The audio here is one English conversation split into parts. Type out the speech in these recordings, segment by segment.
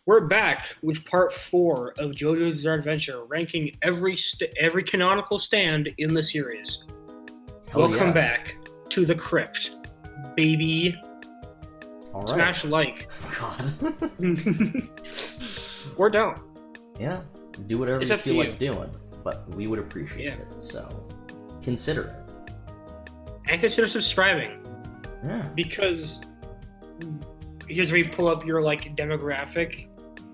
We're back with part 4 of Jojo's Bizarre Adventure, ranking every canonical stand in the series. Welcome back to the crypt, baby. All right. Smash like. God. Or don't. Yeah. Do whatever It's you up to feel you. like doing, but we would appreciate it. So consider it. And consider subscribing. Yeah. Because here's where you pull up your demographic.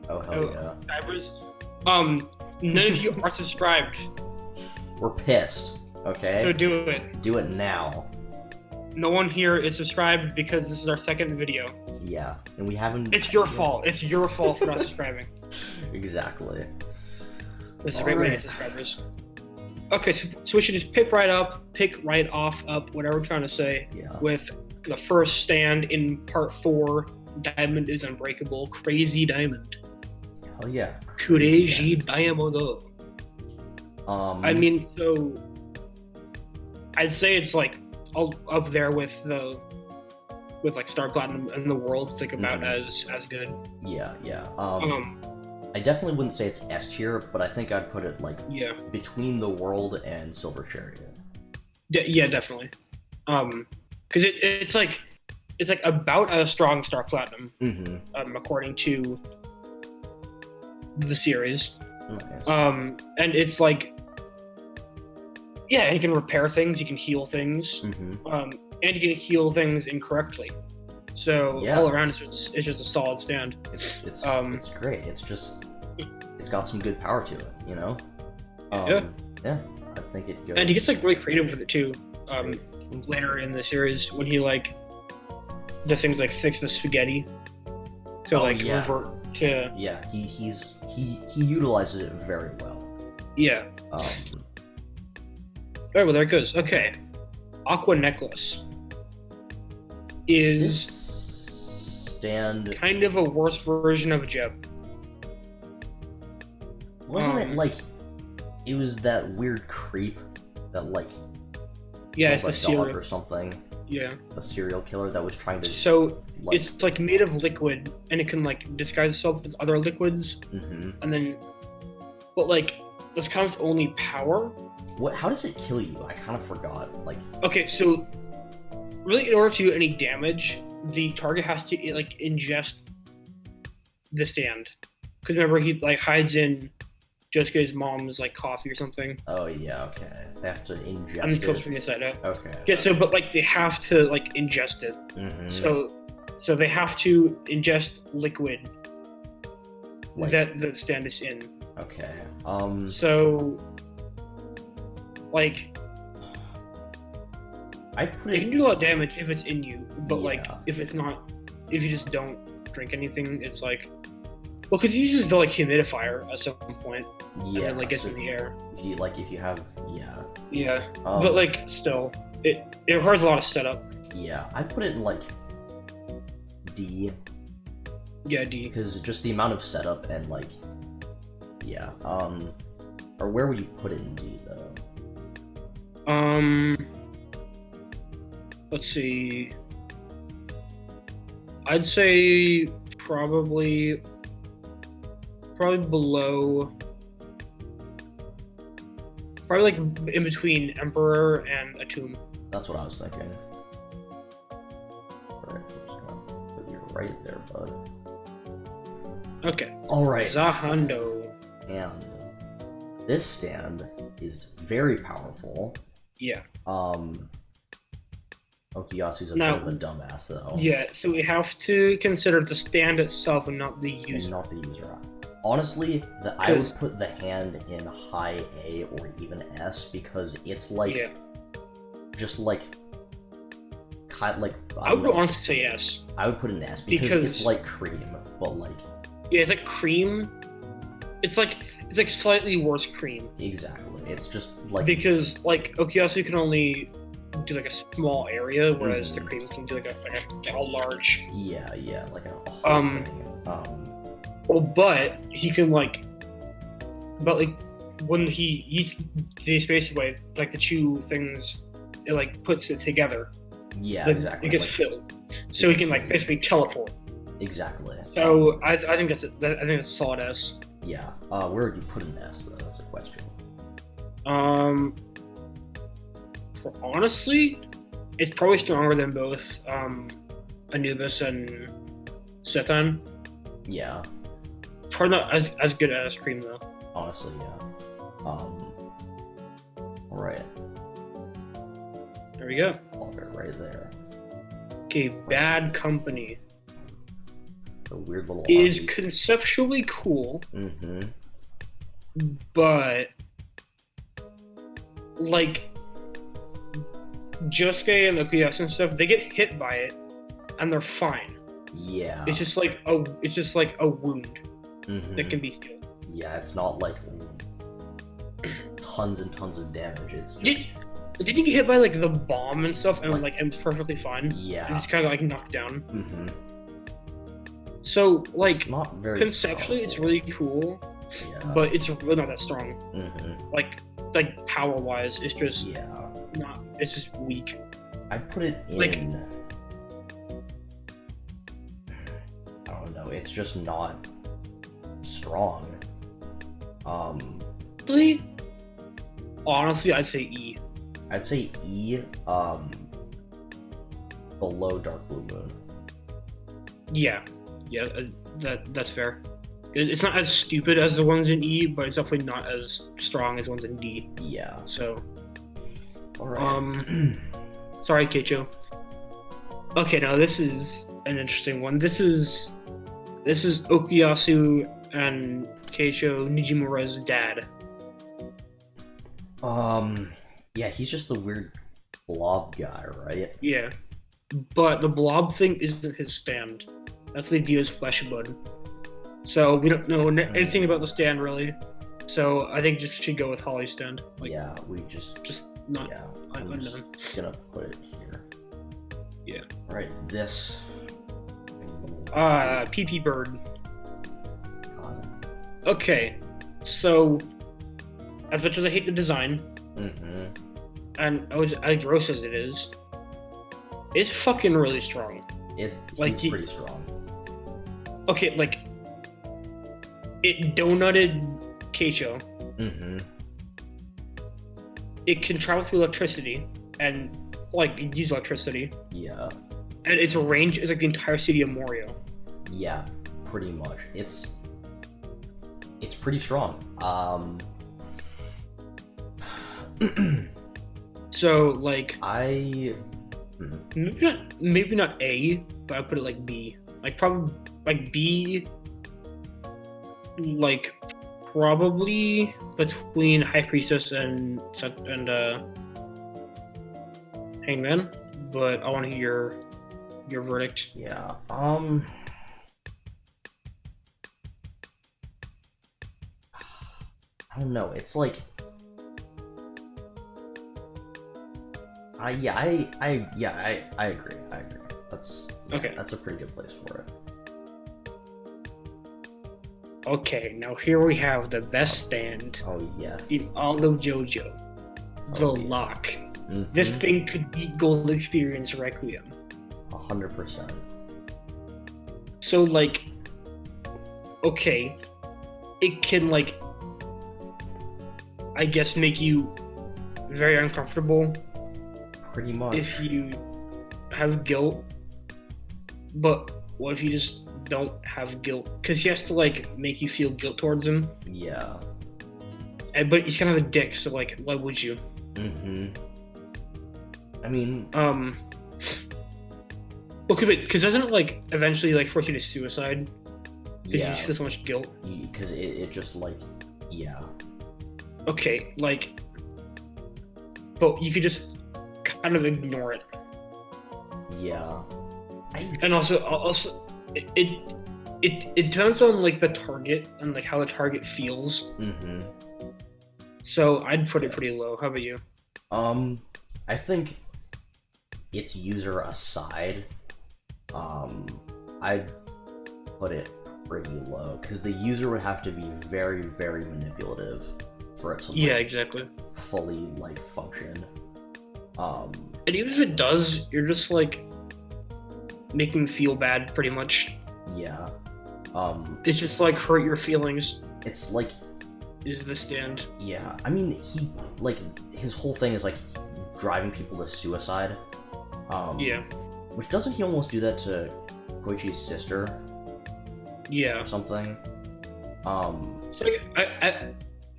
Oh hell yeah. Subscribers. None of you are subscribed. We're pissed. Okay. So do it. Do it now. No one here is subscribed because this is our second video. Yeah, and we haven't. It's your fault. It's your fault for not subscribing. Exactly. This is a great way to subscribers. Okay, so we should just pick right off up, whatever we're trying to say, with the first stand in part 4. Diamond is unbreakable. Crazy Diamond. Hell yeah. Crazy Diamond. I mean, so I'd say it's up there with Star Platinum and the World. It's about as good. Yeah. I definitely wouldn't say it's S tier, but I think I'd put it between the World and Silver Chariot. Yeah, definitely. Because it's about as strong Star Platinum, according to the series. Nice. And it's and you can repair things, you can heal things, and you can heal things incorrectly. So all around, it's just a solid stand. It's great. It's got some good power to it, you know. Yeah, I think it goes. And he gets really creative with it too. Later in the series, when he does things like fix the spaghetti to revert to. Yeah, he utilizes it very well. Yeah. Alright, well there it goes. Okay. Aqua Necklace is This stand kind of a worse version of Jeb. Wasn't it it was that weird creep that it's a the dog serial or something. Yeah. A serial killer that was trying to. So it's made of liquid, and it can disguise itself as other liquids, and then, but that's kind of its only power. What? How does it kill you? I kind of forgot. Okay, so really, in order to do any damage, the target has to ingest the stand. Because remember, he hides in Jessica's mom's coffee or something. Oh yeah, okay. They have to ingest and it. kills from the inside out. Okay. Yeah, so but they have to ingest it. So they have to ingest liquid that the stand is in. Okay. So I put it it. can do a lot of damage if it's in you, but Yeah. if it's not, if you just don't drink anything, it's because he uses the humidifier at some point, Yeah. and then gets in the air. If you have Yeah, but still, it requires a lot of setup. Yeah, I put it in D. Yeah, D. Because just the amount of setup and or where would you put it in D though? Let's see. I'd say probably below. Probably in between Emperor and a Tomb. That's what I was thinking. Alright, I'm just gonna put you right there, bud. Okay. Alright. Zahando. And this stand is very powerful. Yeah. Okuyasu's a bit of a dumbass though. Yeah, so we have to consider the stand itself and not the user. And not the user. Honestly, I would put the hand in high A or even S because it's just I would honestly say yes. I would put an S because it's cream, but yeah, it's cream. It's slightly worse cream. Exactly. It's just because Okuyasu can only do a small area, whereas the cream can do a large. Yeah, a whole thing. Well, but he can when he eats the space away, the chew things, it puts it together. Yeah, exactly. It gets filled, so he can basically teleport. Exactly. So I think that's I think it's a solid S. Yeah. Where would you put an S though? That's a question. Honestly, it's probably stronger than both Anubis and Sethan. Yeah. Probably not as good as Cream though. Honestly, yeah. Alright. There we go. Love it right there. Okay, Bad Company. The weird little is army. Conceptually cool, Mm-hmm. but like Josuke and Okuyasu and stuff, they get hit by it and they're fine. Yeah. It's just like a wound that can be healed. Yeah, it's not like tons and tons of damage. It's just... Did you get hit by like the bomb and stuff and like it was perfectly fine? Yeah. And it's kind of like knocked down. Mm-hmm. So like it's not very conceptually, powerful. it's really cool, but it's really not that strong. Mm-hmm. Like power wise, it's just not. It's just weak. I'd put it in. Like, I don't know. It's just not strong. Honestly, I'd say E. I'd say E. Below Dark Blue Moon. Yeah, that's fair. It's not as stupid as the ones in E, but it's definitely not as strong as the ones in D. Yeah. So. Alright. Sorry, Keicho. Okay, now this is an interesting one. This is Okuyasu and Keicho Nijimura's dad. Yeah, he's just the weird blob guy, right? Yeah. But the blob thing isn't his stand. That's the Dio's flesh bud. So we don't know anything about the stand really. So I think just should go with Holly's stand. Like, yeah, we just not I'm just gonna put it here. Yeah. Right, this. PP Bird. Okay, so as much as I hate the design, and as gross as it is, it's fucking really strong. He's pretty strong. Okay, like it donutted Keicho. It can travel through electricity and like use electricity. Yeah. And its range is like the entire city of Morio. Yeah, pretty much. It's pretty strong. So like maybe not A, but I put it like B. Like probably like B. Like probably between High Priestess and Hangman, but I want to hear your verdict. Yeah. I don't know. It's like I agree. I agree. That's okay. That's a pretty good place for it. Okay, now here we have the best stand. Oh yes. In all of JoJo, the lock. This thing could beat Gold Experience Requiem. 100%. So like, okay, it can like, I guess make you very uncomfortable. Pretty much. If you have guilt, but what if you just don't have guilt? Because he has to like make you feel guilt towards him. Yeah. But he's kind of a dick, so like, why would you? I mean, okay, because doesn't it like eventually like force you to suicide? Because you just feel so much guilt. Because it just like, yeah. Okay, like, but you could just kind of ignore it. Yeah. And also it depends on like the target and like how the target feels. So I'd put it pretty low. How about you? I think its user aside, I'd put it pretty low because the user would have to be very, very manipulative for it to exactly fully like function. And even if it does, you're just like making him feel bad pretty much. Yeah. It's just like hurt your feelings. It's like is the stand. Yeah, I mean his whole thing is like driving people to suicide. Yeah. Which doesn't he almost do that to Koichi's sister? Yeah. Or something. So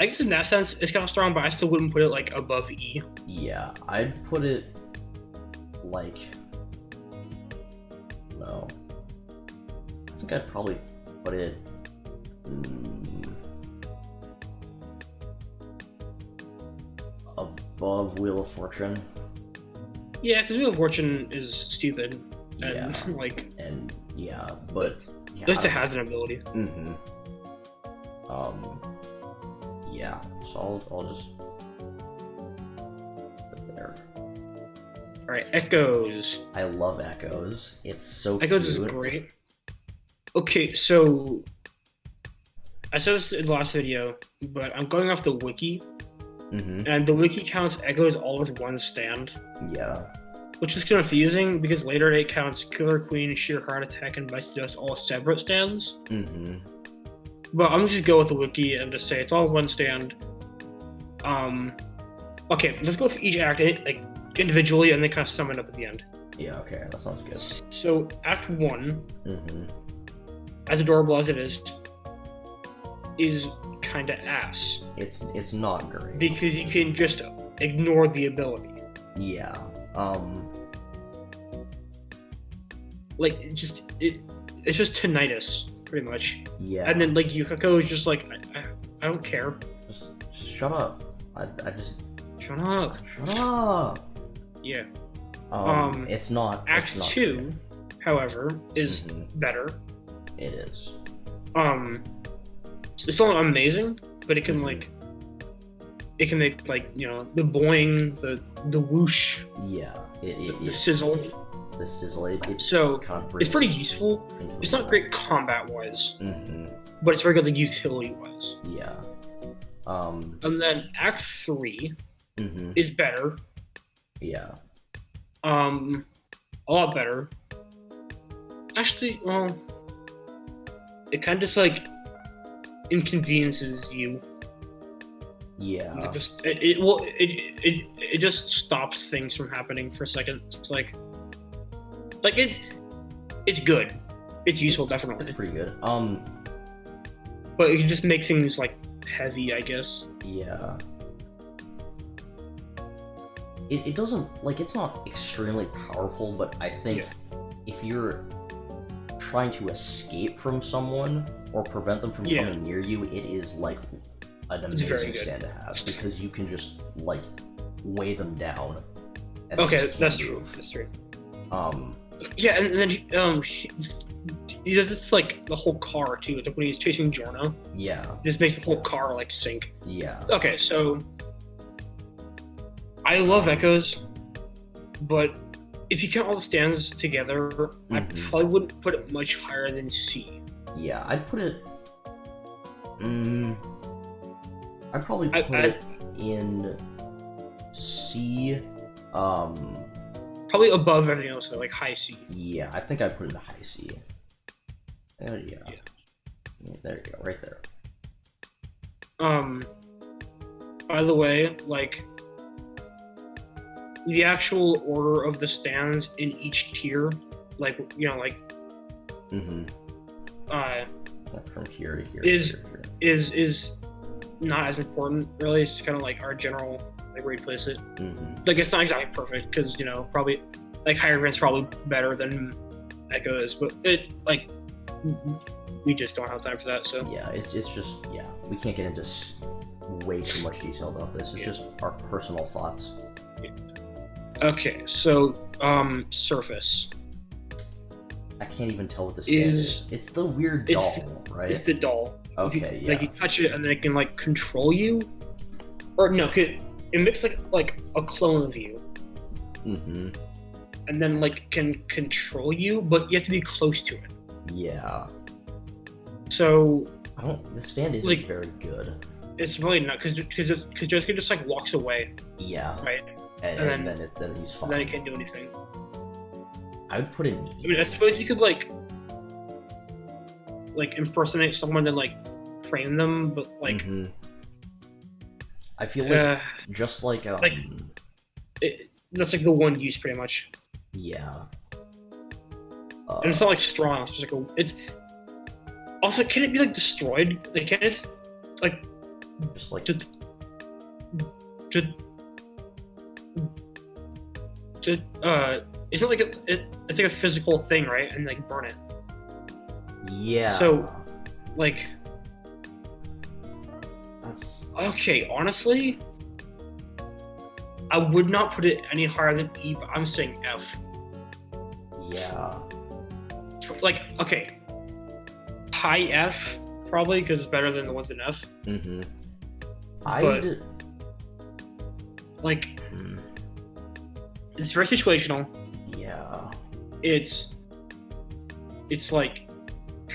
I guess in that sense it's kind of strong, but I still wouldn't put it like above E. Yeah, I'd put it like no. I think I'd probably put it above Wheel of Fortune. Yeah, because Wheel of Fortune is stupid. And, but at least it has an ability. Mm-hmm. Yeah, so I'll just put it there. Alright, Echoes. I love Echoes. It's so Echoes cute. is great. Okay, so I said this in the last video, but I'm going off the wiki. Mm-hmm. And the wiki counts Echoes all as one stand. Yeah. Which is confusing because later it counts Killer Queen, Sheer Heart Attack, and Vice Dust all separate stands. Mm-hmm. But I'm just go with the wiki and just say it's all one stand. Okay, let's go through each act like individually and then kind of sum it up at the end. Yeah, okay, that sounds good. So Act 1, mm-hmm. as adorable as it is kind of ass. It's not great. Because you can just ignore the ability. Yeah. Like it's just tinnitus, pretty much. Yeah. And then like Yukiko is just like I don't care. Just shut up. I just shut up. Shut up. Yeah. It's not. Act 2, however, is better. It is. It's not amazing, but it can like it can make like, you know, the boing, the whoosh. Yeah. The sizzle. The sizzle. So it's pretty useful. It's not great combat wise, but it's very good like utility wise. Yeah. And then Act 3 is better. Yeah. A lot better. Actually, well, it kind of just like inconveniences you. Yeah. It just stops things from happening for a second. It's like it's good. It's useful, definitely. It's pretty good. But it can just make things like heavy, I guess. Yeah. It doesn't like it's not extremely powerful, but I think if you're trying to escape from someone or prevent them from coming near you, it is like an amazing stand to have because you can just like weigh them down. And that's true. That's true. Yeah, and then he does this like the whole car too. Like when he's chasing Jorno. Yeah. It just makes the whole car like sink. Yeah. Okay, so I love Echoes, but if you count all the stands together, I probably wouldn't put it much higher than C. Yeah, I'd put it. I'd probably put it in C. Probably above everything else, though, like high C. Yeah, I think I'd put it in the high C. There you go. Yeah, there you go, right there. By the way, like the actual order of the stands in each tier, like you know, like from here to here is not as important, really. It's just kind of like our general like where you place it. Like it's not exactly perfect because you know probably like higher grant's probably better than Echo is, but it like we just don't have time for that. So yeah, it's just we can't get into way too much detail about this. It's just our personal thoughts. Okay, so surface. I can't even tell what the stand is. It's the weird doll, right? It's the doll. Okay, yeah. Like you touch it and then it can like control you, or no, it makes like a clone of you. And then like can control you, but you have to be close to it. Yeah. So the stand isn't like, very good. It's really not because Jessica just like walks away. Yeah. Right. And then he's fine. Then he can't do anything. I would put it in E. I mean, I suppose you could like like impersonate someone and like frame them, but like I feel like just like that's like the one use pretty much. Yeah. And it's not like strong. It's just like it's. Also, can it be like destroyed? Like, can it like just like it's not like it's like a physical thing, right? And like burn it. Yeah. So, like, that's okay. Honestly, I would not put it any higher than E, but I'm saying F. Yeah. Like, okay, high F probably because it's better than the ones in F. But, like, it's very situational. Yeah. It's like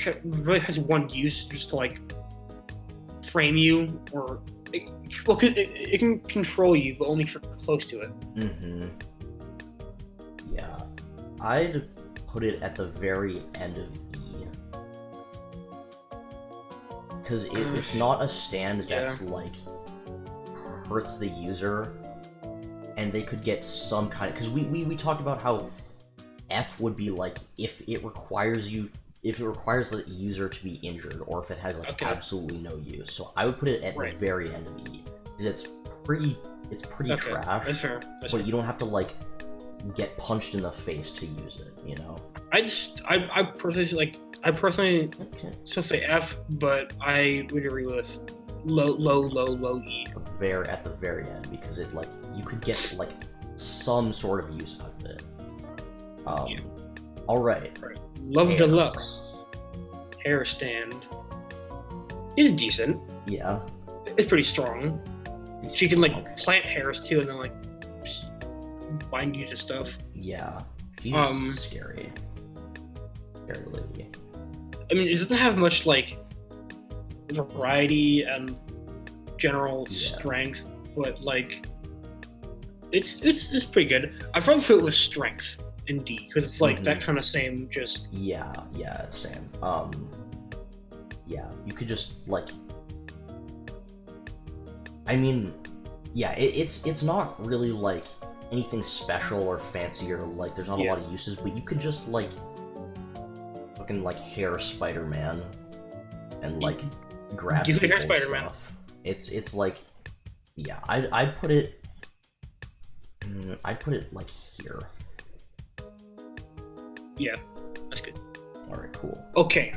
it really has one use just to like frame you, or it can control you, but only for close to it. Yeah, I'd put it at the very end of E because it's not a stand that's like hurts the user, and they could get some kind of, because we talked about how F would be like if it requires the user to be injured, or if it has like absolutely no use. So I would put it at the very end of E because it's pretty trash. That's fair. But you don't have to like get punched in the face to use it, you know. I personally still say F, but I would agree with low E. At the very end, because it like you could get like some sort of use out of it. All right. Love Deluxe hair stand is decent. Yeah. It's pretty strong. She can like plant hairs too, and then like bind you to stuff. Yeah. She's scary. Scary lady. I mean, it doesn't have much like variety and general strength, but like it's pretty good. I'd probably put it with strength in D because it's like that kind of same just same. You could just like, I mean, it's not really like anything special or fancy, or like there's not a lot of uses, but you could just like fucking like hair Spider-Man and like grab people's stuff. It's like, yeah, I'd put it like here. Yeah, that's good. All right, cool. Okay.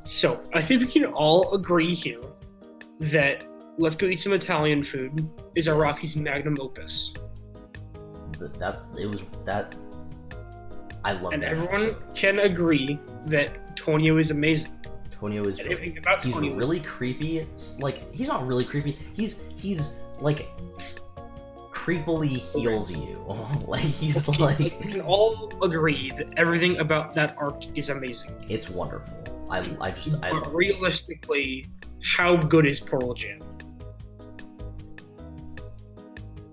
So I think we can all agree here that Let's Go Eat Some Italian Food is Araki's magnum opus. I love and that. And everyone episode. can agree that Tonio is amazing. Tonio is great. He's really creepy. Like, he's not really creepy. He's like creepily heals you. Like he's like. We can all agree that everything about that arc is amazing. It's wonderful. I love realistically, how good is Pearl Jam?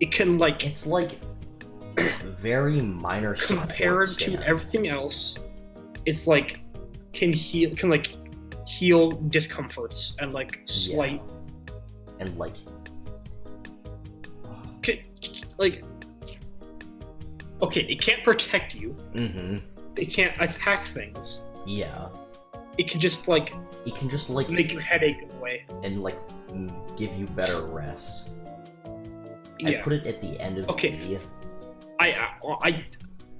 It can like, it's like very minor compared to everything else. It's like can heal discomforts and like slight and like okay, it can't protect you. It can't attack things. Yeah. It can just like make your headache away and like give you better rest. I put it at the end of the I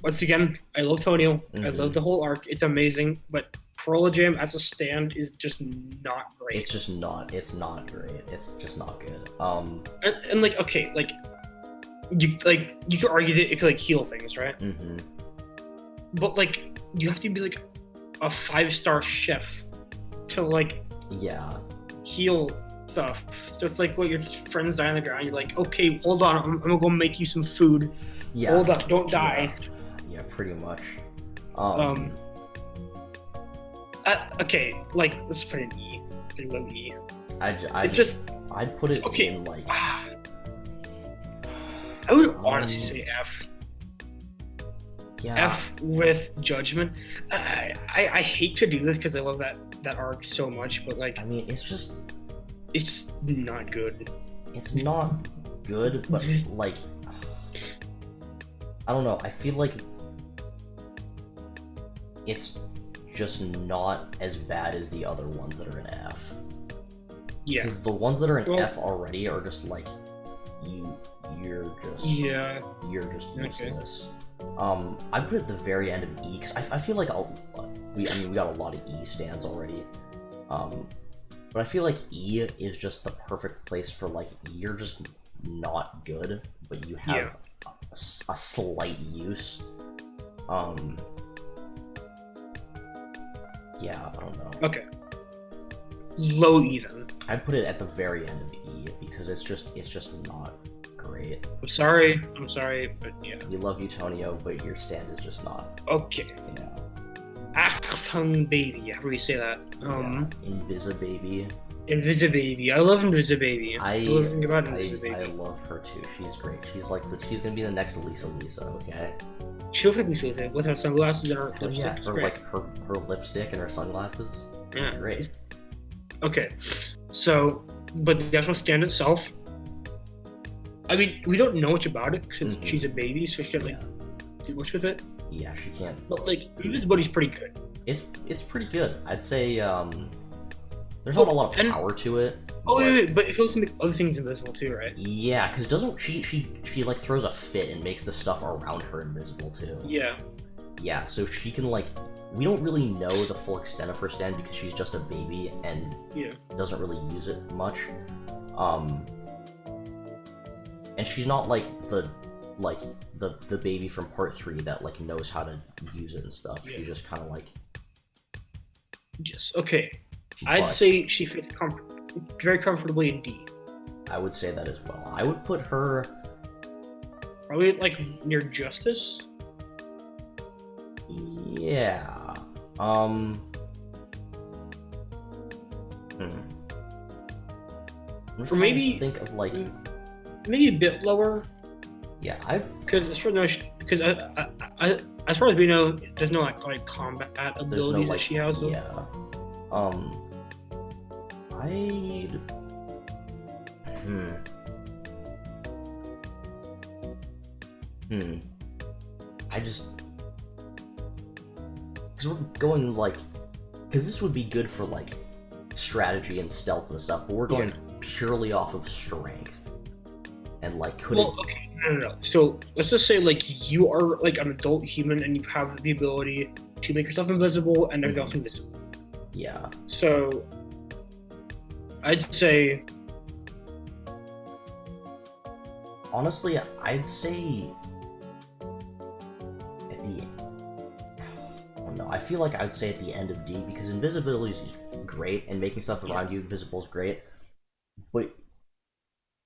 once again, I love Tonio. I love the whole arc. It's amazing, but Pearl Jam as a stand is just not great. It's just not. It's not great. It's just not good. And like, okay, like you could argue that it could like heal things, right? But like you have to be like a 5-star chef to like heal stuff. So it's like what your friends die on the ground. You're like, okay, hold on, I'm gonna go make you some food. Yeah. Hold up, don't die. Yeah, pretty much. Okay, like let's put an E. Low E. I'd put it in like. I would honestly say F. Yeah. F with Judgment. I hate to do this because I love that arc so much, but like I mean, it's just not good. It's not good, but like I don't know. I feel like it's just not as bad as the other ones that are in F. Yeah. Because the ones that are in F already are just like you're just useless. Okay. I put it at the very end of E because I feel like we got a lot of E stands already. But I feel like E is just the perfect place for like you're just not good, but you have a slight use. Yeah, I don't know. Okay. Low E then. I'd put it at the very end of E because it's just not great. I'm sorry, but yeah. We love you, Tonio, but your stand is just not. Okay. Yeah. Achtung Baby, how do we say that? Invisibaby. Invisibaby. I love Invisibaby. I love everything about Invisibaby. I love her too. She's great. She's gonna be the next Lisa, okay? She looks like Lisa with her sunglasses and her lipstick. Yeah, her lipstick and her sunglasses. Yeah. Great. Okay. So, but the actual stand itself, I mean, we don't know much about it because she's a baby, so she can't like do much with it. Yeah, she can't. But like, Invisibility's pretty good. It's pretty good. I'd say there's not a lot of power to it. Oh wait, but it can also make other things invisible too, right? Yeah, because doesn't she like throws a fit and makes the stuff around her invisible too. Yeah. Yeah, so she can like. We don't really know the full extent of her stand because she's just a baby and doesn't really use it much. And she's not like the baby from part 3 that like knows how to use it and stuff. She's just kind of like. Yes. Okay. I'd say she fits very comfortably in D. I would say that as well. I would put her probably like near Justice. Yeah. I'm just or maybe think of like maybe a bit lower. Yeah, because as far as we know, there's no like combat abilities that she has. Though. Yeah. I'd. I just. Because we're going like. Because this would be good for like strategy and stealth and stuff, but we're going purely off of strength. And like, could well, okay, no. So let's just say like you are like an adult human and you have the ability to make yourself invisible and everything else invisible. Yeah. So I'd say. Honestly, I'd say at the. I don't know. I feel like I'd say at the end of D because invisibility is great and making stuff around you invisible is great, but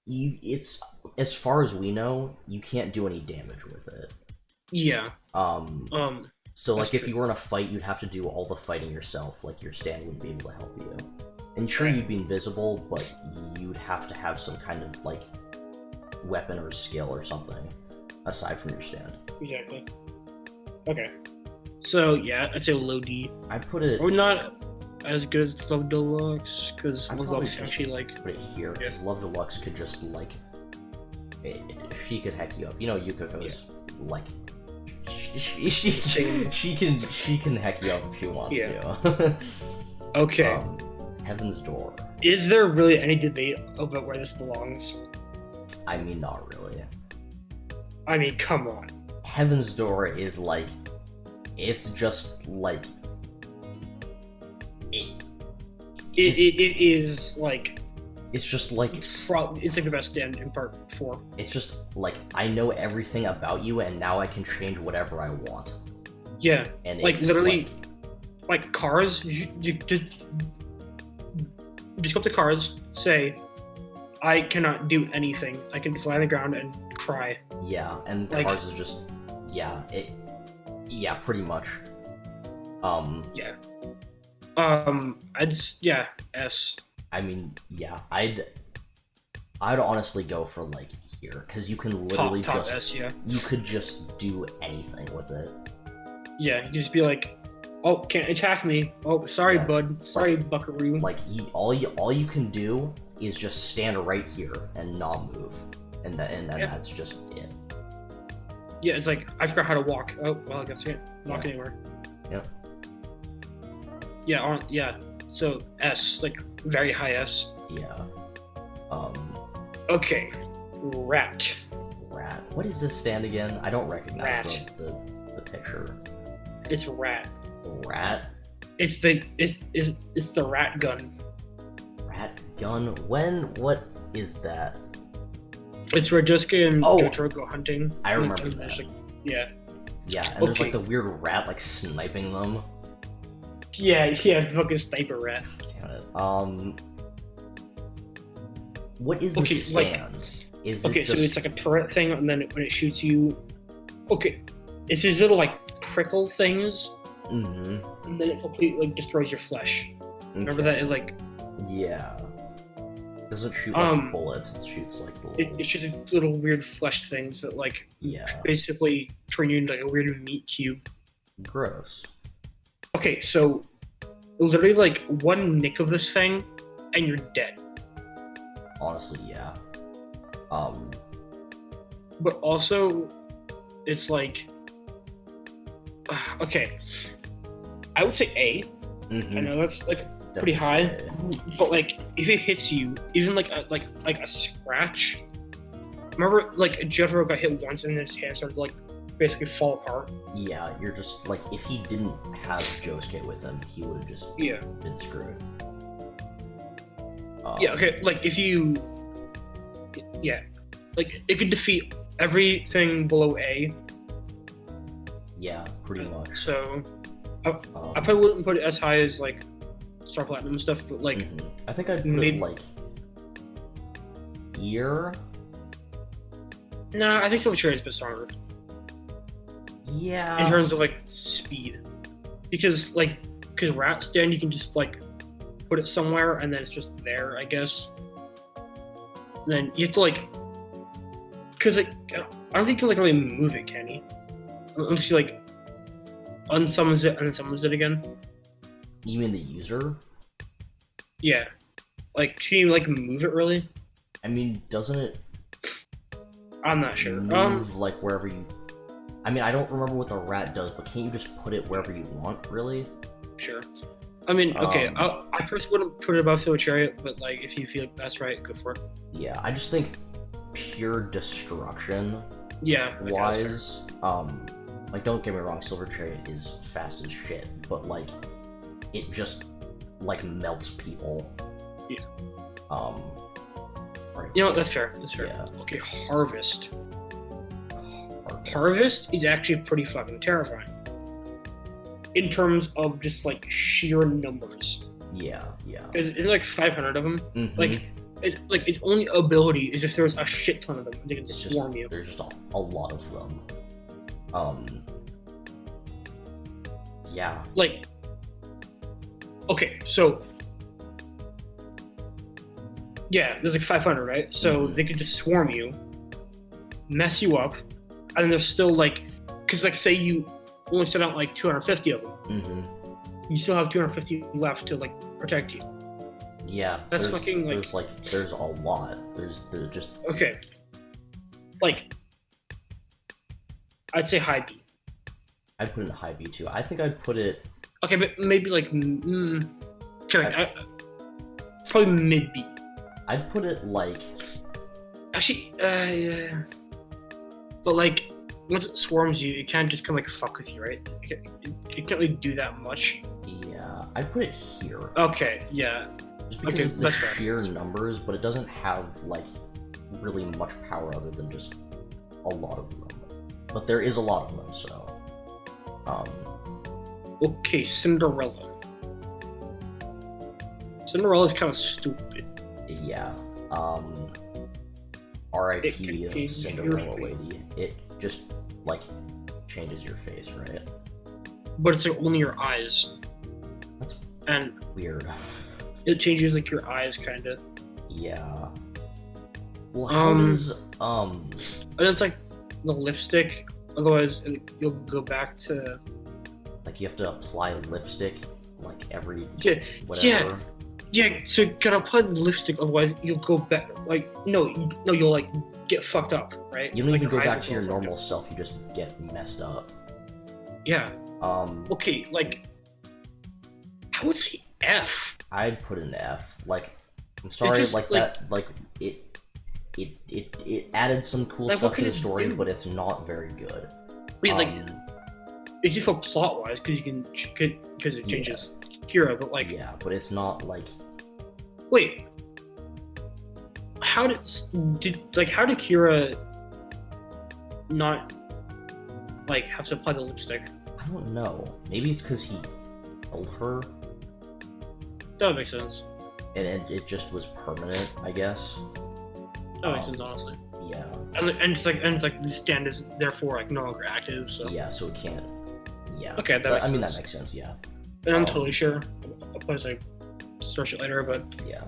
it's as far as we know, you can't do any damage with it. Yeah. So like if you were in a fight, you'd have to do all the fighting yourself. Like your stand wouldn't be able to help you. And sure, you'd be invisible, but you'd have to have some kind of like weapon or skill or something aside from your stand. Exactly. Okay. So yeah, I'd say low D. I'd put it. Or not as good as Love Deluxe, because Love Deluxe actually like. Put it here, because Love Deluxe could just like. She could heck you up. You know, Yukako's like. She can heck you up if she wants to. Okay. Heaven's Door. Is there really any debate about where this belongs? I mean, not really. I mean, come on. Heaven's Door is like, it's just like. It is like. It's just like. It's like the best stand in part 4. It's just like, I know everything about you and now I can change whatever I want. Yeah. And like literally, like cars, you just go up to cars, say, I cannot do anything. I can just lie on the ground and cry. Yeah, and like, cars is just, pretty much. Yeah. S. I mean, I'd I'd honestly go for like here, because you can literally top just S, yeah. you could just do anything with it. Yeah, you just be like, oh, can't attack me. Oh, sorry, bud. Sorry, buckaroo. Like all you can do is just stand right here and not move, and then that's just it. Yeah, it's like I forgot how to walk. Oh, well, I guess I can't walk anywhere. Yep. Yeah, yeah. So S, like very high S. Yeah. Okay, rat. Rat. What is this stand again? I don't recognize the picture. It's rat. Rat. It's the rat gun. Rat gun. When? What is that? It's where Josuke and Jojo go hunting. I remember that. Like, yeah. Yeah, and there's like the weird rat like sniping them. Yeah, fucking sniper rat. Damn it. What is the stand? So it's like a turret thing, and then when it shoots you, it's these little like prickle things, and then it completely like destroys your flesh. Remember that? It like it doesn't shoot like bullets. It shoots like it shoots these little weird flesh things that like basically turn you into like a weird meat cube. Gross. Okay, so literally like one nick of this thing, and you're dead. Honestly, yeah. But also, it's like, okay, I would say A. I know that's like pretty high, but like if it hits you, even like a scratch. Remember, like Jojo got hit once and his hand started to like basically fall apart. Yeah, you're just like if he didn't have Josuke with him, he would have just been screwed. Okay, like if you, like it could defeat everything below A. Yeah, pretty much. So, I probably wouldn't put it as high as like Star Platinum stuff, but like I think I'd put it like here. Nah, I think Silver Cherry is a bit stronger. Yeah. In terms of like speed, because Rat Stand you can just like put it somewhere and then it's just there, I guess. And then you have to like, because like I don't think you can like really move it, can you? Unless you like unsummons it and then summons it again. You mean the user? Yeah. Like, can you like move it really? I mean, doesn't it? I'm not sure. Move like wherever you. I mean, I don't remember what the rat does, but can't you just put it wherever you want, really? Sure. I mean, okay, I personally wouldn't put it above Silver Chariot, but like, if you feel like that's right, go for it. Yeah, I just think pure destruction. Yeah. Wise, like don't get me wrong, Silver Chariot is fast as shit, but like, it just like melts people. Yeah. Right. You know what? That's fair. That's fair. Yeah. Okay, Harvest. Harvest is actually pretty fucking terrifying. In terms of just like sheer numbers. Yeah. There's like 500 of them. Like its only ability is just there's a shit ton of them. They can swarm you. There's just a lot of them. Yeah. Like. Okay, so. Yeah, there's like 500, right? So they could just swarm you, mess you up, and then there's still like, because like say you only sent out like 250 of them, you still have 250 left to like protect you. Yeah, that's fucking like. There's a lot. There's just. Okay. Like. I'd say high B. I'd put it in high B too. I think I'd put it. Okay, but maybe like. It's probably mid B. I'd put it like. Actually, yeah. But like, once it swarms you, it can't just come like fuck with you, right? It can't really do that much. Yeah, I'd put it here. Okay, yeah. Just because of the sheer numbers, but it doesn't have like really much power other than just a lot of them. But there is a lot of them, so. Okay, Cinderella. Cinderella's kind of stupid. Yeah. R.I.P. Cinderella lady. It just like changes your face, right? But it's like only your eyes. That's and weird. It changes like your eyes, kind of. Yeah. Well, how does And it's like the lipstick. Otherwise, you'll go back to. like you have to apply lipstick like every whatever. Yeah. So you gotta apply the lipstick. Otherwise, you'll go back. Like you'll like get fucked up, right? You don't like, even go back to your normal self. You just get messed up. Yeah. Okay, like, I would say F. I'd put an F. Like, I'm sorry, just, like that. Like it added some cool like, stuff to the story, but it's not very good. I mean, like, it's just for plot wise because it changes Kira, but like, yeah, but it's not like. Wait, how did Kira not like have to apply the lipstick? I don't know. Maybe it's because he killed her. That would make sense. And it just was permanent, I guess. That makes sense, honestly. Yeah. And it's like the stand is therefore like no longer active, so. Yeah, so it can't. Yeah. Okay, that makes sense. that makes sense. Yeah. And I'm totally sure. I'll probably search it later, but. Yeah,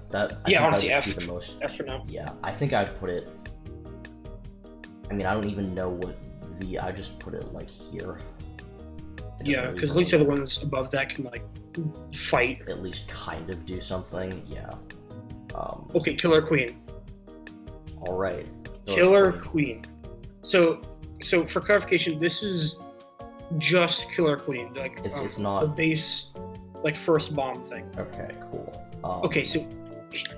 honestly, F. Be the most. F for now. Yeah, I think I'd put it. I mean, I don't even know what I just put it like here. Yeah, because at least the other ones above that can like fight. At least kind of do something. Yeah. Okay, Killer Queen. All right. Killer Queen. So for clarification, this is just Killer Queen. Like it's not the base, like first bomb thing. Okay, cool. Okay, so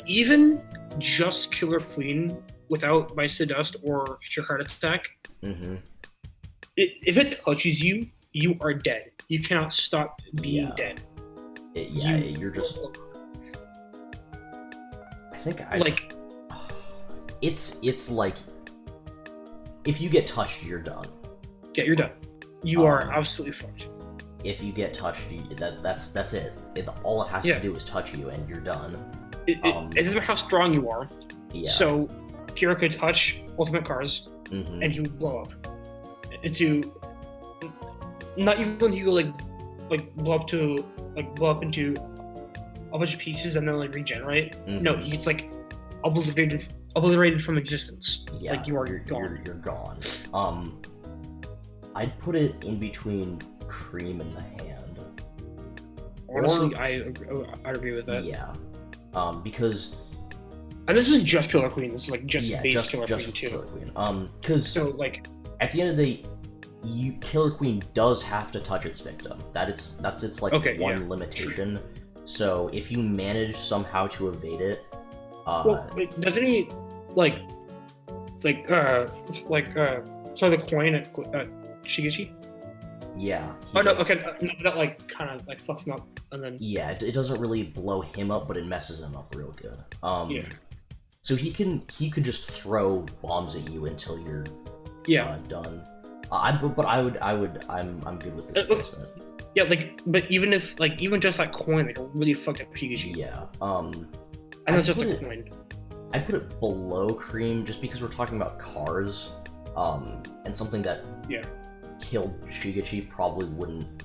even just Killer Queen without Bites to Dust or your heart attack. Mm-hmm. If it touches you, you are dead. You cannot stop being dead. You're just. I think like. It's like if you get touched, you're done. Yeah, you're done. You are absolutely fucked. If you get touched, that's it. All it has to do is touch you, and you're done. It doesn't matter how strong you are. Yeah. So Kira could touch Ultimate Cars, and he would blow up into. Not even he would blow up into a bunch of pieces and then like regenerate. Mm-hmm. No, he gets like obliterated from existence. Yeah, like you're gone. You're gone. I'd put it in between Cream and the Hand. Honestly, I agree with that. Yeah, because. And this is just Killer Queen. This is like just base Killer Queen too. Killer Queen. Because so like at the end of the day, Killer Queen does have to touch its victim. That's its like one limitation. So if you manage somehow to evade it, doesn't he so the coin at Shigechi? Yeah. Oh no, okay, that like kind of like fucks him up and then. Yeah, it doesn't really blow him up, but it messes him up real good. Yeah. So he could just throw bombs at you until you're done. I'm good with this placement. Yeah, but even just that coin, like a really fucked up Shigechi. Yeah. I know it's just a coin. I put it below Cream just because we're talking about cars, and something that killed Shigechi probably wouldn't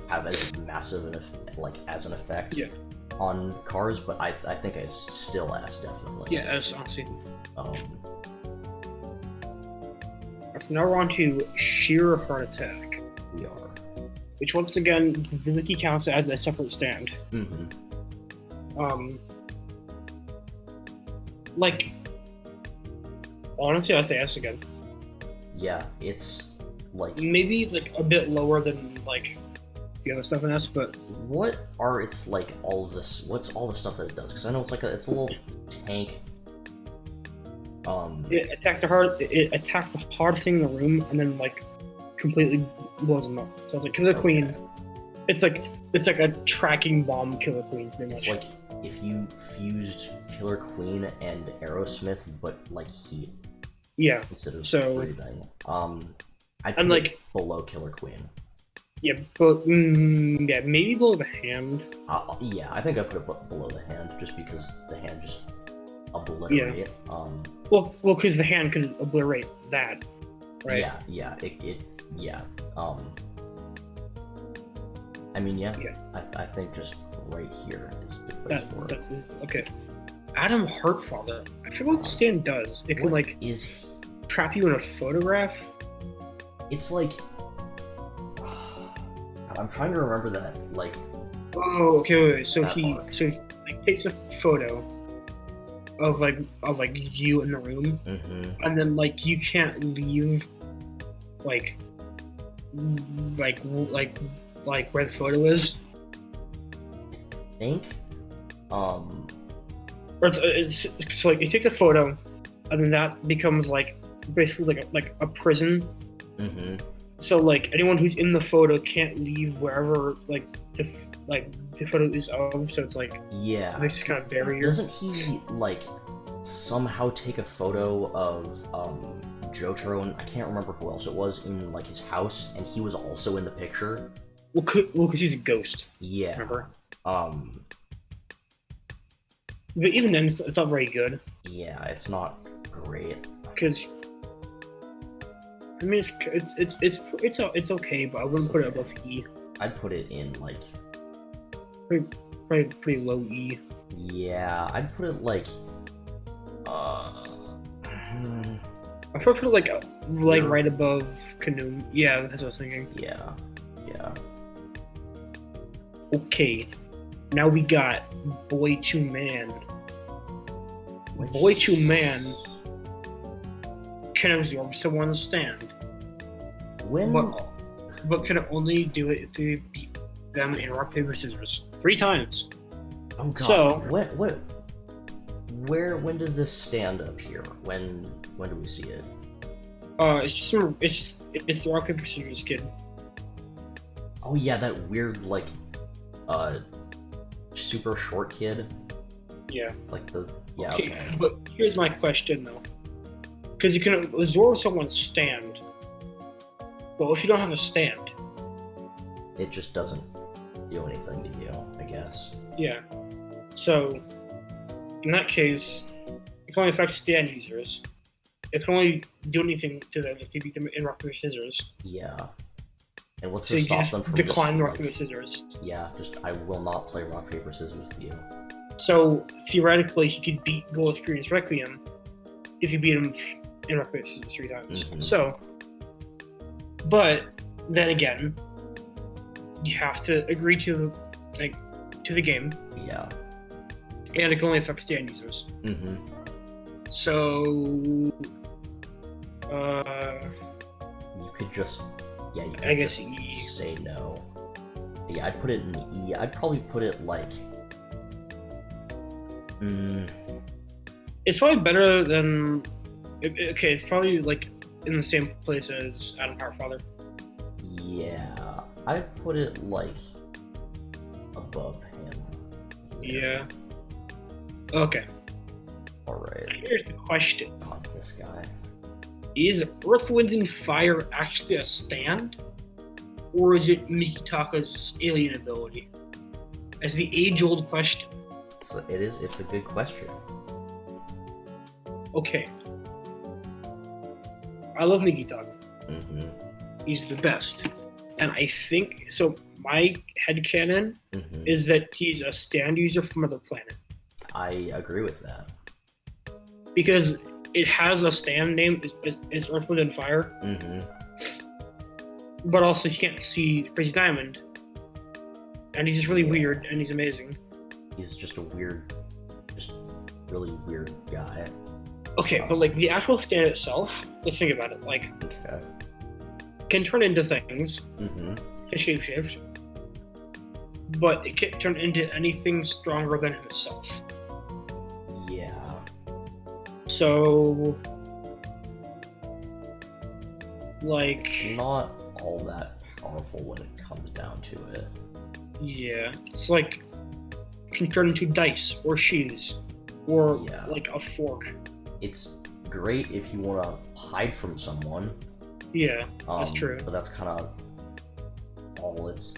have as massive an effect on cars, but I think I still S definitely. Yeah, S honestly. Now we're on to Sheer Heart Attack. We are. Which once again, the wiki counts as a separate stand. Mm-hmm. Like, honestly, I'd say S again. Yeah, it's like maybe like a bit lower than like the other stuff in S, but what are its like all of this? What's all the stuff that it does? Because I know it's a little tank. It attacks the hardest thing in the room, and then like completely blows them up. So it's like Killer Queen. It's like a tracking bomb Killer Queen. Pretty much. It's like if you fused Killer Queen and Aerosmith, but like heat. Yeah. Instead of breathing. I'd put it below Killer Queen. Yeah, but maybe below the Hand. Yeah, I think I put it below the Hand just because the Hand just obliterate. Yeah. Well, because the Hand can obliterate that, right? Yeah. I mean, I think just right here is a good place for it. Okay. Adam Hartfather. I forget what the stand does. It can What like is he? trap you in a photograph. It's like God, I'm trying to remember that. Like, Oh, okay, wait. So that he arc. like, takes a photo of like you in the room, and then like you can't leave like where the photo is. I think. Or it's so like you take the photo, and then that becomes like basically like a prison. So like anyone who's in the photo can't leave wherever like the photo is of. So it's like Yeah. this kind of barrier. Doesn't he like somehow take a photo of Jojo and I can't remember who else it was in like his house, and he was also in the picture? Well, because he's a ghost. Yeah. Remember? But even then, it's not very good. Yeah, it's not great. Because I mean, it's okay, but I wouldn't put it above E. I'd put it in like pretty low E. Yeah, I'd put it like I probably put it like right above Canoe. Yeah, that's what I was thinking. Yeah. Okay, now we got Boy to Man. Boy to Man can absorb someone's stand. But can only do it if they beat them in rock, paper, scissors 3 times. Oh god. So when does this stand up here? When do we see it? It's the rock, paper, scissors kid. Oh yeah, that weird like super short kid. Yeah. Okay. But here's my question though. Because you can absorb someone's stand. Well, if you don't have a stand, it just doesn't do anything to you, I guess. Yeah. So, in that case, it can only affect stand users. It can only do anything to them if they beat them in rock, paper, scissors. Yeah. And what's So to you stop just them from decline just, rock, paper, scissors. Yeah, just I will not play rock, paper, scissors with you. So, theoretically, he could beat Gold Experience Requiem if you beat him in rock, paper, scissors 3 times. So, but then again, you have to agree to the game. Yeah. And it can only affect stand users. So, you could just, you could I guess just E. say no. Yeah, I'd put it in E. I'd probably put it like, it's probably better than. Okay, it's probably like in the same place as Adam Powerfather. Yeah, I'd put it like above him. Yeah. Okay. Alright. Here's the question. God, this guy. Is Earth, Wind, and Fire actually a stand? Or is it Mikitaka's alien ability? As the age-old question. So it's a good question. Okay. I love Mikitaka. He's the best. And I think, so my headcanon is that he's a stand user from another planet. I agree with that. Because it has a stand name, is Earth, Wind, and Fire. But also you can't see Crazy Diamond. And he's just really weird, and he's amazing. He's just really weird guy. Okay, but like the actual stand itself, let's think about it. Like, can turn into things, can shapeshift, but it can't turn into anything stronger than himself. Yeah. So, like, it's not all that powerful when it comes down to it. Yeah, it's like can turn into dice or shoes or like a fork. It's great if you want to hide from someone. Yeah, that's true. But that's kind of all it's.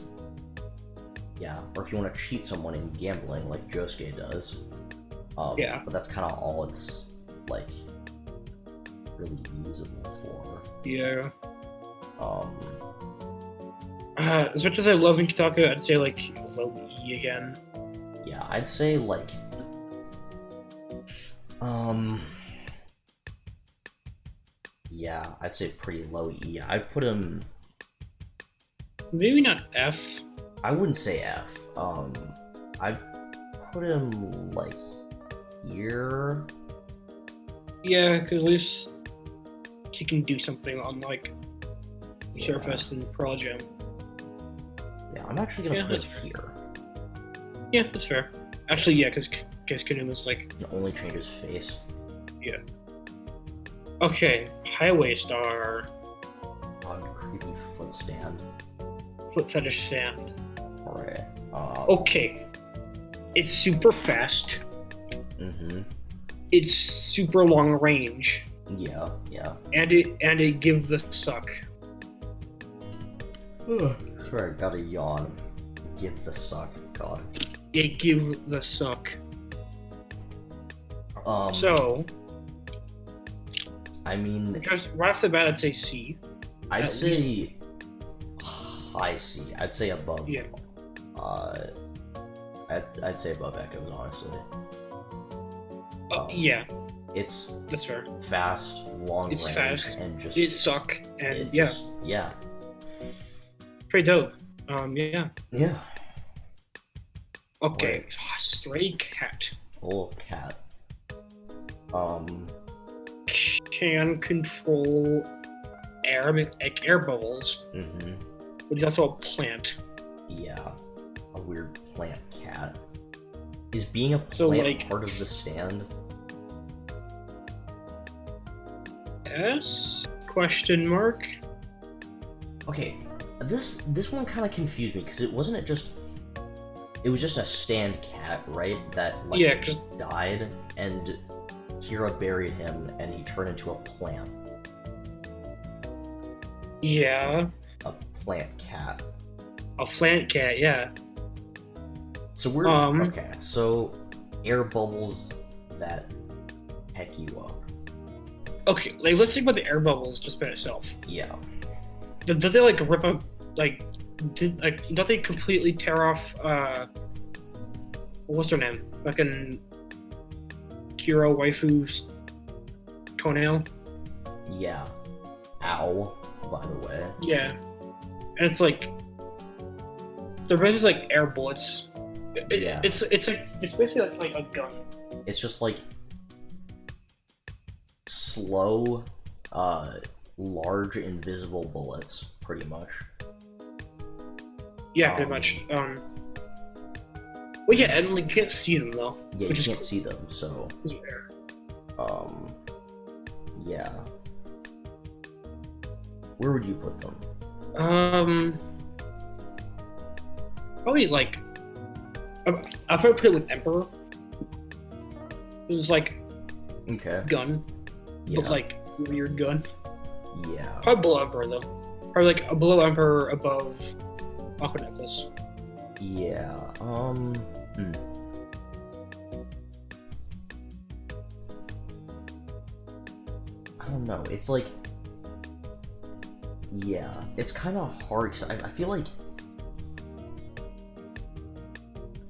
Yeah, or if you want to cheat someone in gambling, like Josuke does. But that's kind of all it's like really usable for. Yeah. As much as I love Mikitaka, I'd say like low E again. Yeah, I'd say like Yeah, I'd say pretty low E. I'd put him. Maybe not F. I wouldn't say F. I'd put him like here. Yeah, because at least he can do something on like Surface and Pearl Jam. Yeah, I'm actually gonna put him here. Yeah, that's fair. Actually, yeah, because Kanuma's like... Can only change his face. Yeah. Okay, Highway Star. On creepy foot stand. Foot fetish stand. Alright. Okay. It's super fast. Mm-hmm. It's super long range. Yeah. And it gives the suck. Sorry, I gotta yawn. Give the suck. God. It give the suck. So, I mean, just right off the bat, I'd say C. I'd say high C. I'd say above. Yeah. I'd say above Echoes, honestly. Yeah. That's fair. Fast, long range, fast, and just it suck, and yeah. Pretty dope. Yeah. Yeah. Okay, Right. Stray Cat. Oh, cat. Can control air, like air bubbles. Mm-hmm. But he's also a plant. Yeah. A weird plant cat. Is being a plant part of the stand? Yes? Question mark? Okay, this one kind of confused me because it was just a stand cat, right? That died, and Kira buried him, and he turned into a plant. Yeah. A plant cat. A plant cat, yeah. So we're okay. So air bubbles that heck you up. Okay, like let's think about the air bubbles just by itself. Yeah. Did they like rip up don't they completely tear off what's her name? Fucking Kira waifu's toenail? Yeah. Ow, by the way. Yeah. And it's like they're basically like air bullets. Yeah. It's basically like a gun. It's just like slow, large invisible bullets, pretty much. Yeah, pretty much. Well, yeah, and like you can't see them though. Yeah, you can't see them, so. Yeah. Yeah. Where would you put them? Probably like. I'll probably put it with Emperor. It's like. Okay. Gun. Yeah. But like weird gun. Yeah. Probably below Emperor though. Probably like below Emperor, above Aqua Necklace. Yeah. I don't know. It's like. Yeah. It's kind of hard because I feel like.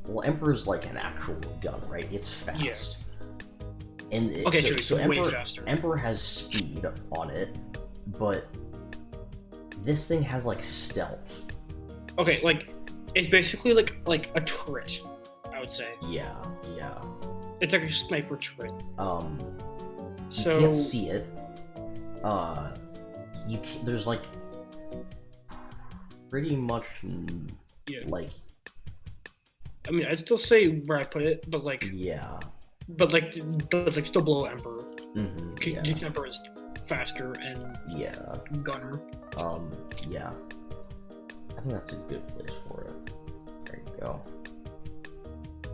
Well, Emperor's like an actual gun, right? It's fast. Yeah. And so Emperor has speed on it, but this thing has like stealth. Okay, like it's basically like a turret, I would say. Yeah. It's like a sniper turret. You can't see it. There's like pretty much like. I mean, I'd still say where I put it, but like. Yeah. But still below Emperor. Mm-hmm, Because Emperor is faster and gunner. Yeah. I think that's a good place for it. There you go.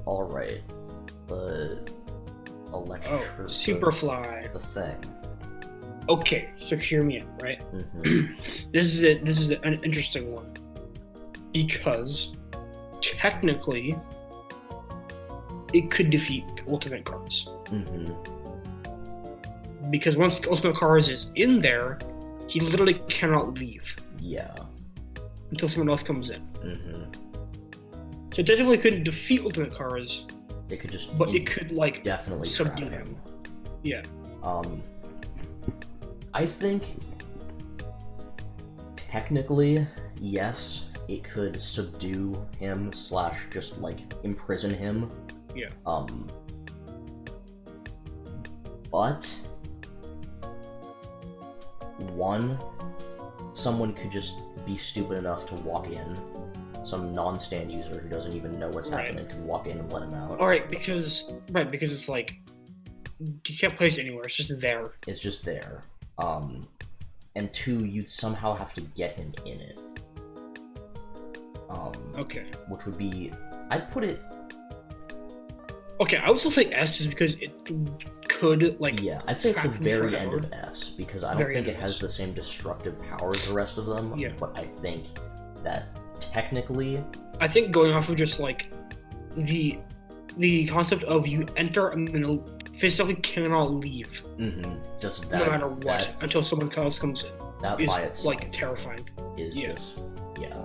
All right. The Superfly. The thing. Okay, so hear me out, right? Mm-hmm. This is an interesting one because technically. It could defeat Ultimate Cars. Mm-hmm. Because once Ultimate Cars is in there, he literally cannot leave. Yeah. Until someone else comes in. Mm-hmm. So it definitely couldn't defeat Ultimate Cars. It could just. But it could like definitely subdue him. Yeah. I think technically, yes, it could subdue him / just like imprison him. Yeah. But one, someone could just be stupid enough to walk in. Some non-stand user who doesn't even know what's happening could walk in and let him out. Alright, because it's like you can't place it anywhere, it's just there. It's just there. And two, you'd somehow have to get him in it. Okay. Which would be, I'd put it. Okay, I would still say S just because it could, like. Yeah, I'd say at the very end forever. of S, because I don't think it has the same destructive power as the rest of them. Yeah. But I think that technically. I think going off of just like the concept of you enter and then physically cannot leave. Just that. No matter what, until someone else comes in. That is, by itself like, terrifying. Is just, yeah.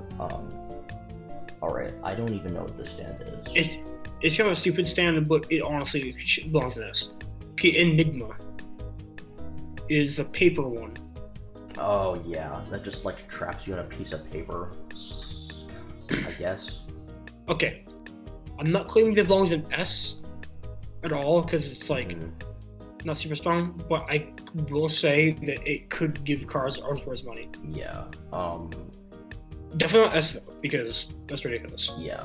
Alright, I don't even know what this stand is. It's kind of a stupid stand, but it honestly belongs to this. Okay, Enigma is the paper one. Oh yeah, that just like traps you in a piece of paper, I guess. Okay, I'm not claiming it belongs in S at all because it's like not super strong, but I will say that it could give cars a run for its money. Yeah. Definitely not S though, because that's ridiculous. Yeah.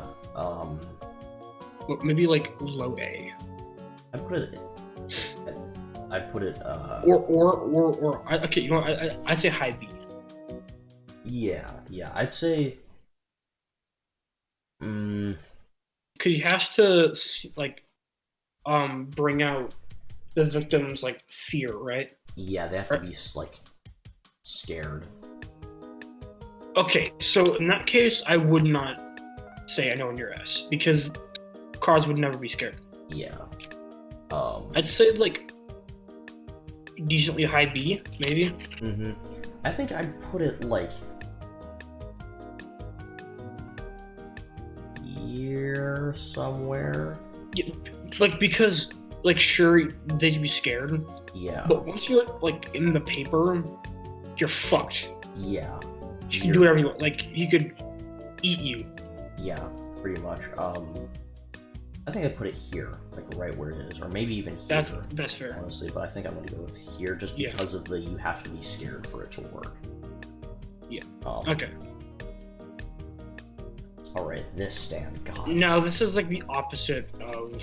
But maybe like low A. I'd put it. Okay, you know what? I'd say high B. Yeah, I'd say. Because he has to like, bring out the victim's like fear, right? Yeah, they have to be like scared. Okay, so in that case, I would not say I know in your S because cars would never be scared. Yeah. I'd say like decently high B, maybe. I think I'd put it like here somewhere. Yeah, like because like sure they'd be scared. Yeah. But once you're like in the paper, you're fucked. Yeah. You can do whatever you want. Like he could eat you. Yeah, pretty much. I think I put it here, like right where it is, or maybe even here. That's fair. Honestly, but I think I'm gonna go with here just because of the you have to be scared for it to work. Yeah. Okay. All right, this stand. God. Now this is like the opposite of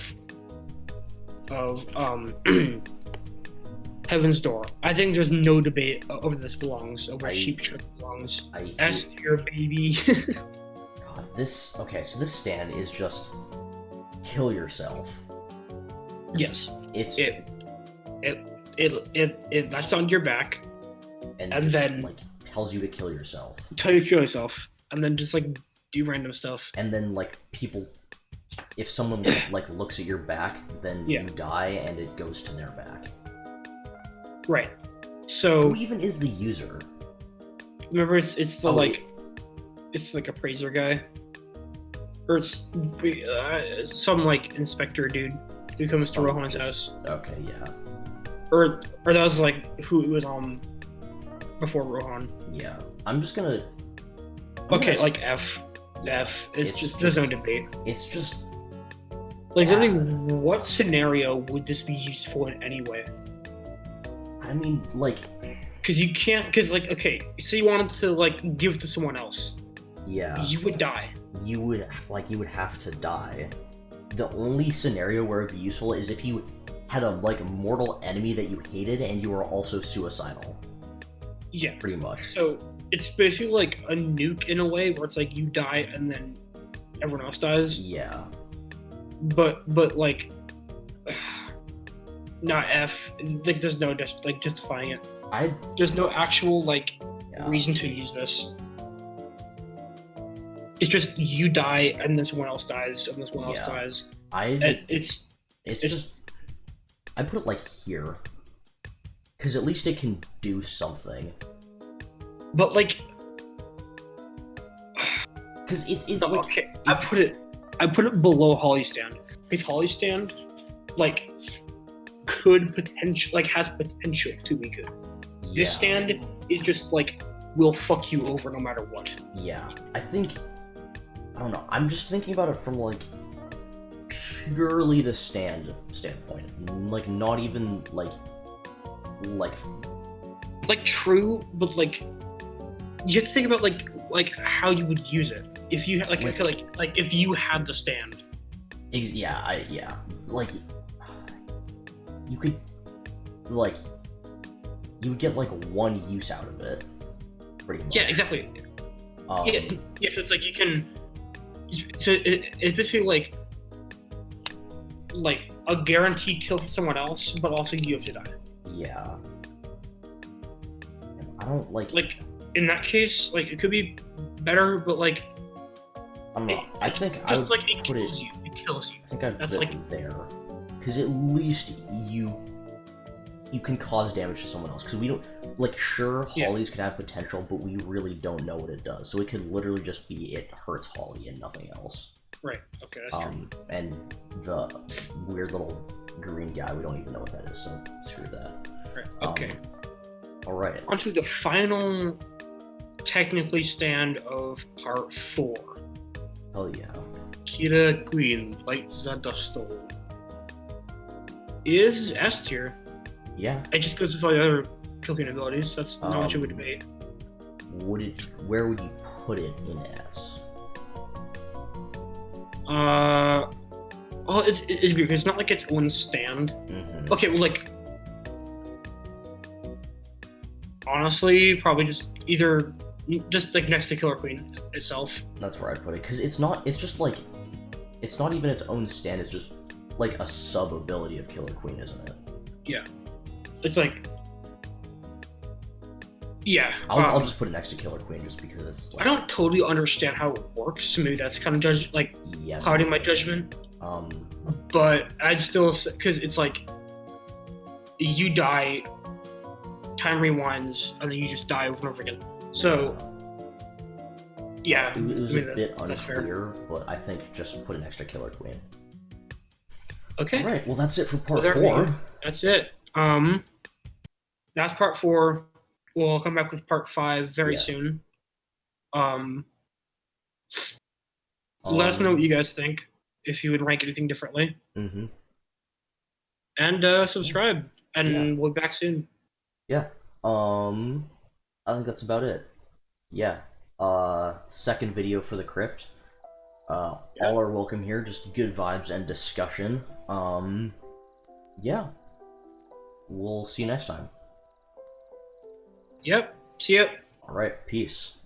Heaven's Door. I think there's no debate over this belongs, over Sheep Trick belongs. S tier, baby. God, this. Okay, so this stand is just kill yourself. Yes. It's it that's on your back, and just, then like tells you to kill yourself. Tell you to kill yourself, and then just like do random stuff. And then like people, if someone like looks at your back, then you die, and it goes to their back. Right. So who even is the user? Remember, it's the it's like appraiser guy, or it's some like inspector dude who comes to Rohan's house. Okay, yeah. Or that was like who was before Rohan. Yeah, I'm just gonna. Like F. It's just there's no debate. It's just like literally, what scenario would this be useful in any way? I mean, like, because you can't. Because like, okay, so you wanted to like give to someone else. Yeah. You would die. You would have to die. The only scenario where it'd be useful is if you had a like mortal enemy that you hated and you were also suicidal. Yeah. Pretty much. So it's basically like a nuke in a way where it's like you die and then everyone else dies. Yeah. But like. Not F. Like, there's no justifying it. There's no actual reason to use this. It's just you die and then someone else dies and then someone else dies. It's just. I put it like here, because at least it can do something. But like. Because it's no, okay. I put it below Holly Stand because Holly Stand, like. could potentially has potential to be good. This stand is just like will fuck you over no matter what. Yeah, I don't know. I'm just thinking about it from like purely the standpoint, like not even like true, but like you have to think about like how you would use it if you like if you had the stand. Like you could you would get like one use out of it, pretty much. Yeah, exactly. So it's like you can. So it's basically like a guaranteed kill for someone else, but also you have to die. Yeah. I don't like in that case, like it could be better, but like I don't know. I think I would put it. It kills you. I think I'd put it there, because at least you can cause damage to someone else. Because we don't sure Holly's can have potential, but we really don't know what it does. So it could literally just be it hurts Holly and nothing else. Right. Okay, that's true. And the weird little green guy, we don't even know what that is. So screw that. Right. Okay. All right. On to the final, technically, stand of part 4. Hell yeah. Kira Queen lights the dust stole. Is S tier. Yeah. It just goes with all the other Kill Queen abilities. That's not much of a debate. Where would you put it in S? It's weird. It's not like its own stand. Mm-hmm. Okay, well, honestly, probably just next to Killer Queen itself. That's where I'd put it, because it's not even its own stand. It's just like a sub ability of Killer Queen, isn't it? Yeah, it's like. Yeah. I'll just put it next to Killer Queen just because it's. I don't totally understand how it works. Maybe that's kind of clouding my judgment. But I'd still, because it's like you die, time rewinds, and then you just die over and over again. So yeah, it was a bit unclear, but I think just put it next to Killer Queen. Okay. All right. Well, that's it for part 4. That's it. That's part 4. We'll come back with part 5 very soon. Let us know what you guys think, if you would rank anything differently. Mm-hmm. And subscribe, and we'll be back soon. Yeah. I think that's about it. Yeah. Second video for the crypt. All are welcome here, just good vibes and discussion. Yeah. We'll see you next time. Yep. See ya. Alright, peace.